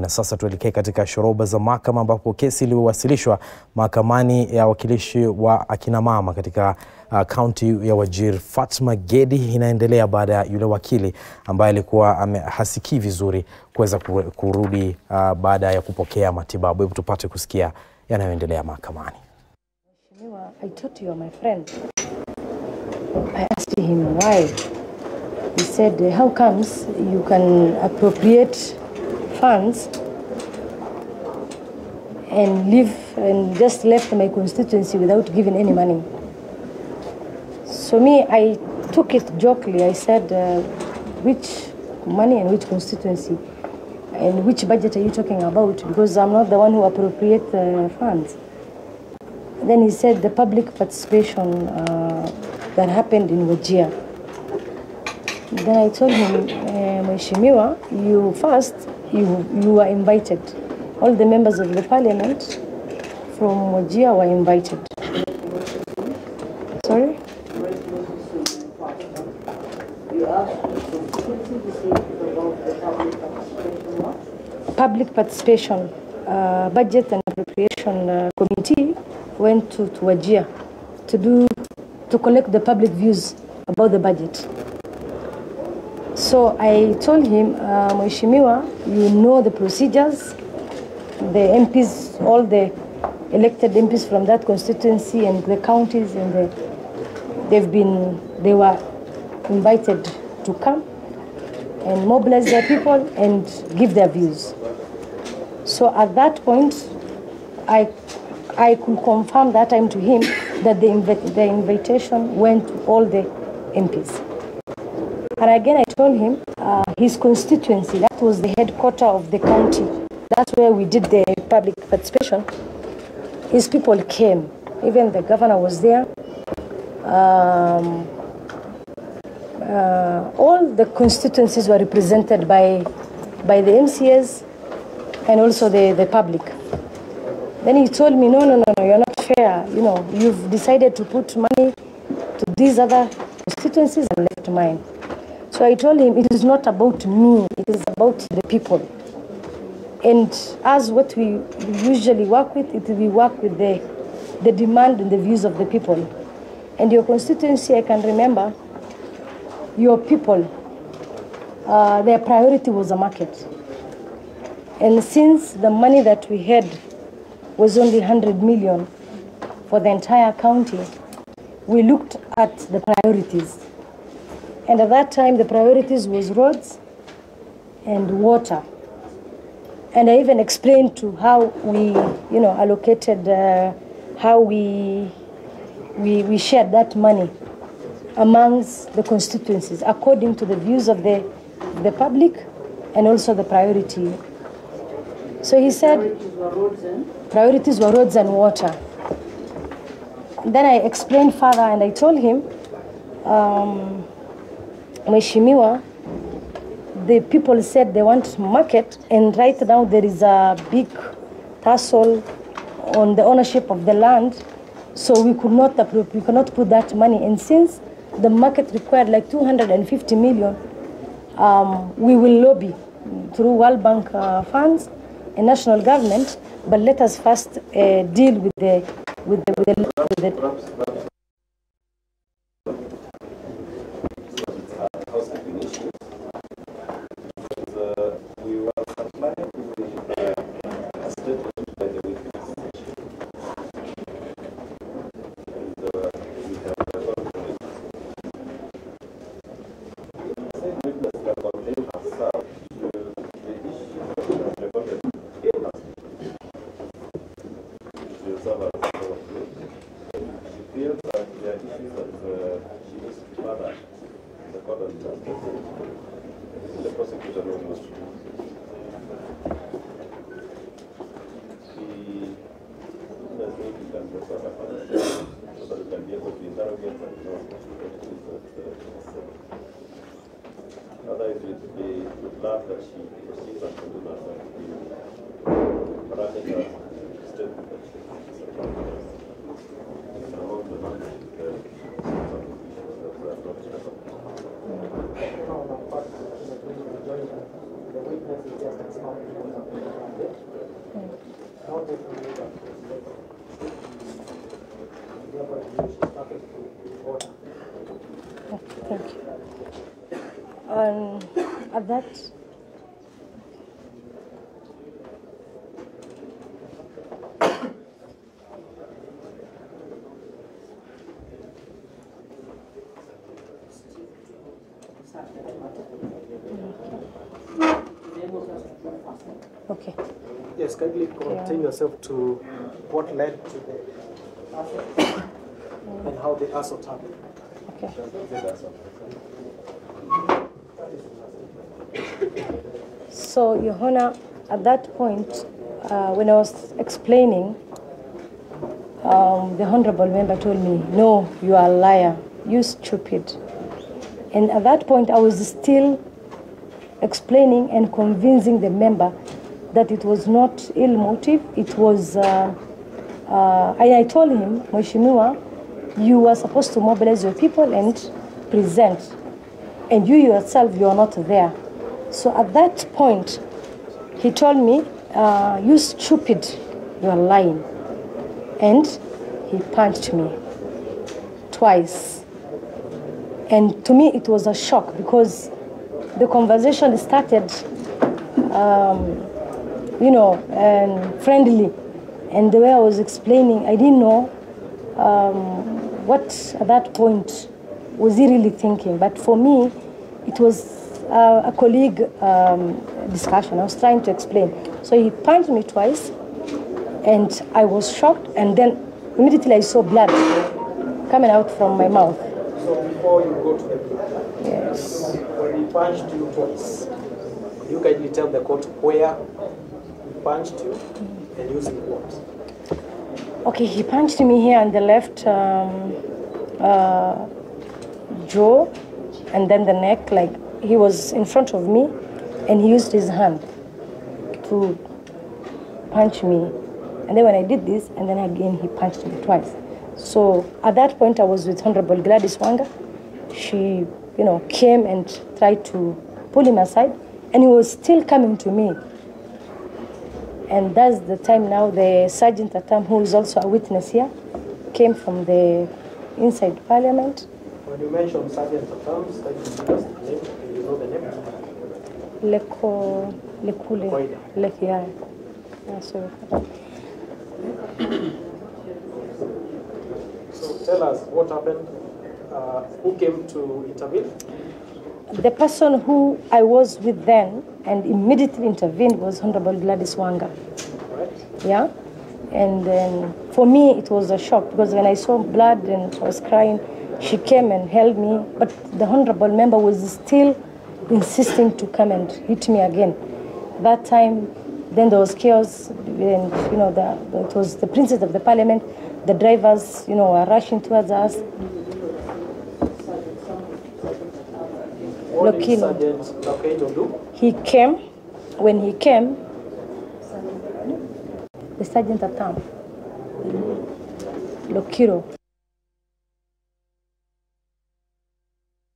Na sasa tuelekee katika shoroba za mahakama ambapo kesi iliyowasilishwa mahakamani ya wakilishi wa akina mama katika kaunti ya Wajir Fatuma Gedi inaendelea baada ya yule wakili ambaye alikuwa hasikii vizuri kuweza kurudi baada ya kupokea matibabu. Hebu tupate kusikia yanayoendelea mahakamani. I thought you are my friend. I asked him why. He said, how comes you can appropriate funds and leave and just left my constituency without giving any money? So I took it jokingly. I said, which money and which constituency and which budget are you talking about? Because I'm not the one who appropriate funds. Then he said the public participation that happened in Wajir. Then I told him, Mheshimiwa, you were invited. All the members of the parliament from Wajir were invited. Sorry? Public participation, budget and appropriation committee went to Wajir to collect the public views about the budget. So I told him, Mheshimiwa, you know the procedures. The MPs, all the elected MPs from that constituency and the counties, and they were invited to come and mobilize their people and give their views. So at that point, I could confirm that time to him that the invitation went to all the MPs. And again, I told him his constituency, that was the headquarters of the county. That's where we did the public participation. His people came. Even the governor was there. All the constituencies were represented by the MCAs and also the public. Then he told me, no, you're not fair. You know, you've decided to put money to these other constituencies and left mine. So I told him, it is not about me, it is about the people. And as what we usually work with, we work with the demand and the views of the people. And your constituency, I can remember, your people, their priority was the market. And since the money that we had was only 100 million for the entire county, we looked at the priorities. And at that time, the priorities was roads and water. And I even explained to how we, allocated, how we shared that money amongst the constituencies according to the views of the public and also the priority. So he said, priorities were roads and water. Then I explained further and I told him, Mheshimiwa, the people said they want market, and right now there is a big tussle on the ownership of the land, so we cannot put that money. And since the market required like 250 million, we will lobby through World Bank funds and national government, but let us first deal with the we were supplying a statement by the witness. And we have recorded it. The same witness recorded herself to the issue that recorded in us. She observed herself. She feels that there are issues that she needs to further in the court of justice. The prosecutor knows what so that we can be able to interrogate and know what it is that otherwise we would love that she proceeds and continues writing a statement that she among the non-issues that we have not discussed. The witness is just Thank you. At that, okay. Yes, kindly contain yourself to what led to the assault and how the assault happened. Okay. So, Your Honor, at that point, when I was explaining, the Honorable Member told me, "No, you are a liar, you stupid." And at that point, I was still explaining and convincing the member that it was not ill motive, it was, I told him, Mheshimiwa, you were supposed to mobilize your people and present, and you yourself, you are not there. So at that point, he told me, you stupid, you are lying. And he punched me twice. And to me, it was a shock because the conversation started, friendly. And the way I was explaining, I didn't know what at that point was he really thinking. But for me, it was a colleague discussion. I was trying to explain. So he punched me twice, and I was shocked. And then immediately I saw blood coming out from my mouth. So before you go to the blood, Yes. when he punched you twice, could you kindly tell the court where he punched you and using what? Okay, he punched me here on the left jaw, and then the neck, like he was in front of me, and he used his hand to punch me. And then when I did this, and then again he punched me twice. So at that point, I was with Honorable Gladys Wanga. She, came and tried to pull him aside, and he was still coming to me. And that's the time now the sergeant at arm, who is also a witness here, came from the inside Parliament. When you mentioned sergeant at arms, can you give us the name? Do you know the name? Lekule. Yeah, sorry. So tell us what happened, who came to intervene? The person who I was with then and immediately intervened was Honorable Gladys Wanga. Right. Yeah, and then for me it was a shock because when I saw blood and I was crying, she came and held me, but the Honorable Member was still insisting to come and hit me again. That time, then there was chaos, and it was the Princess of the Parliament. The drivers, were rushing towards us. What did Sergeant Lokedo do? He came. When he came, the sergeant at arm, Lokiro.